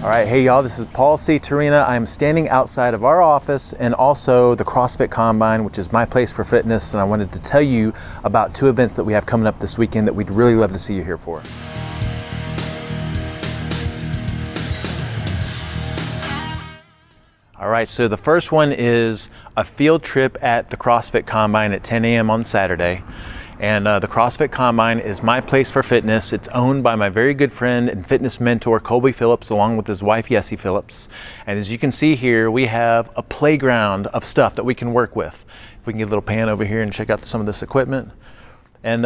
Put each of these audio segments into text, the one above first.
All right, hey y'all, this is Paul C. Turina. I'm standing outside of our office and also the CrossFit Combine, which is my place for fitness, and I wanted to tell you about two events that we have coming up this weekend that we'd really love to see you here for. All right, so the first one is a field trip at the CrossFit Combine at 10 a.m. on Saturday. And the CrossFit Combine is my place for fitness. It's owned by my very good friend and fitness mentor, Colby Phillips, along with his wife, Yessie Phillips. And as you can see here, we have a playground of stuff that we can work with. If we can get a little pan over here and check out some of this equipment. And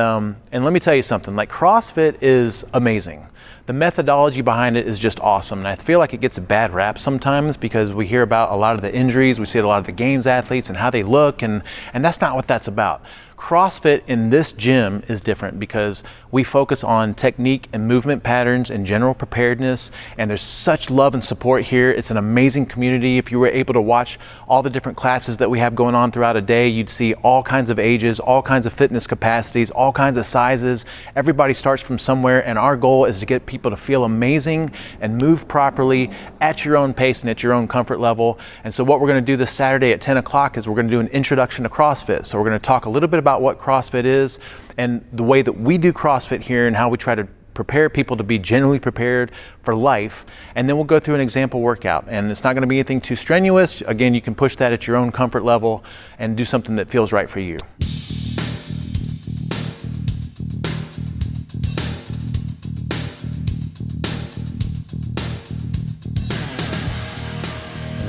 let me tell you something, like CrossFit is amazing. The methodology behind it is just awesome. And I feel like it gets a bad rap sometimes because we hear about a lot of the injuries, we see a lot of the games athletes and how they look, and that's not what that's about. CrossFit in this gym is different because we focus on technique and movement patterns and general preparedness, and there's such love and support here. It's an amazing community. If you were able to watch all the different classes that we have going on throughout a day, you'd see all kinds of ages, all kinds of fitness capacities, all kinds of sizes. Everybody starts from somewhere, and our goal is to get people to feel amazing and move properly at your own pace and at your own comfort level. And so what we're going to do this Saturday at 10 o'clock is we're going to do an introduction to CrossFit. So we're going to talk a little bit about what CrossFit is and the way that we do CrossFit here and how we try to prepare people to be generally prepared for life. And then we'll go through an example workout, and it's not going to be anything too strenuous. Again, you can push that at your own comfort level and do something that feels right for you.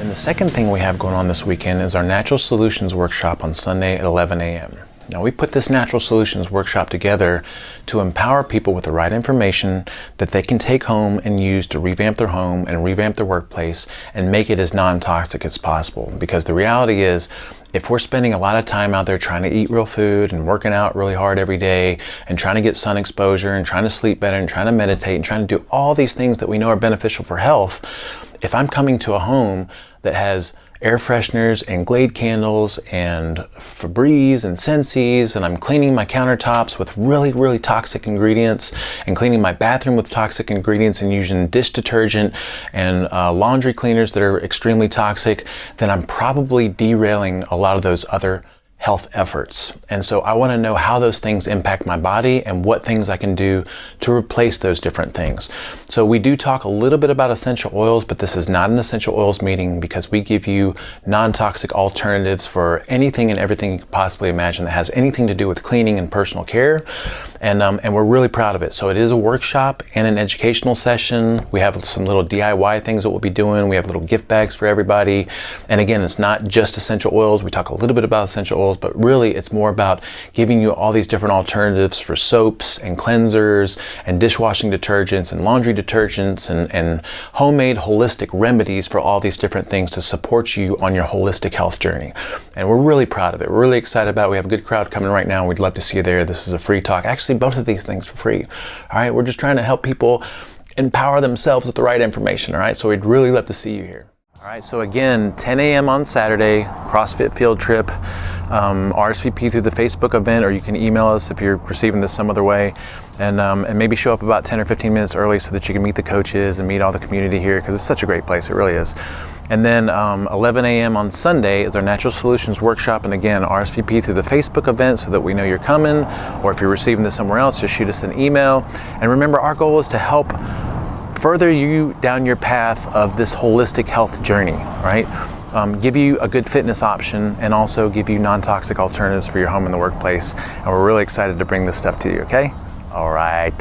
And the second thing we have going on this weekend is our Natural Solutions Workshop on Sunday at 11 a.m. Now, we put this Natural Solutions Workshop together to empower people with the right information that they can take home and use to revamp their home and revamp their workplace and make it as non-toxic as possible. Because the reality is, if we're spending a lot of time out there trying to eat real food and working out really hard every day and trying to get sun exposure and trying to sleep better and trying to meditate and trying to do all these things that we know are beneficial for health, if I'm coming to a home that has air fresheners and Glade candles and Febreze and Sensi's, and I'm cleaning my countertops with really, really toxic ingredients and cleaning my bathroom with toxic ingredients and using dish detergent and laundry cleaners that are extremely toxic, then I'm probably derailing a lot of those other health efforts. And so I want to know how those things impact my body and what things I can do to replace those different things. So we do talk a little bit about essential oils, but this is not an essential oils meeting because we give you non-toxic alternatives for anything and everything you could possibly imagine that has anything to do with cleaning and personal care. And we're really proud of it. So it is a workshop and an educational session. We have some little DIY things that we'll be doing. We have little gift bags for everybody. And again, it's not just essential oils. We talk a little bit about essential oils, but really it's more about giving you all these different alternatives for soaps and cleansers and dishwashing detergents and laundry detergents and homemade holistic remedies for all these different things to support you on your holistic health journey. And we're really proud of it. We're really excited about it. We have a good crowd coming right now. We'd love to see you there. This is a free talk. Actually, both of these things for free. All right, we're just trying to help people empower themselves with the right information. All right, so we'd really love to see you here. All right, so again, 10 a.m. on Saturday, CrossFit field trip, RSVP through the Facebook event, or you can email us if you're receiving this some other way, and maybe show up about 10 or 15 minutes early so that you can meet the coaches and meet all the community here, because it's such a great place, it really is. And then 11 a.m. on Sunday is our Natural Solutions Workshop, and again, RSVP through the Facebook event so that we know you're coming, or if you're receiving this somewhere else, just shoot us an email. And remember, our goal is to help further you down your path of this holistic health journey, right? Give you a good fitness option and also give you non-toxic alternatives for your home and the workplace. And we're really excited to bring this stuff to you, okay? All right.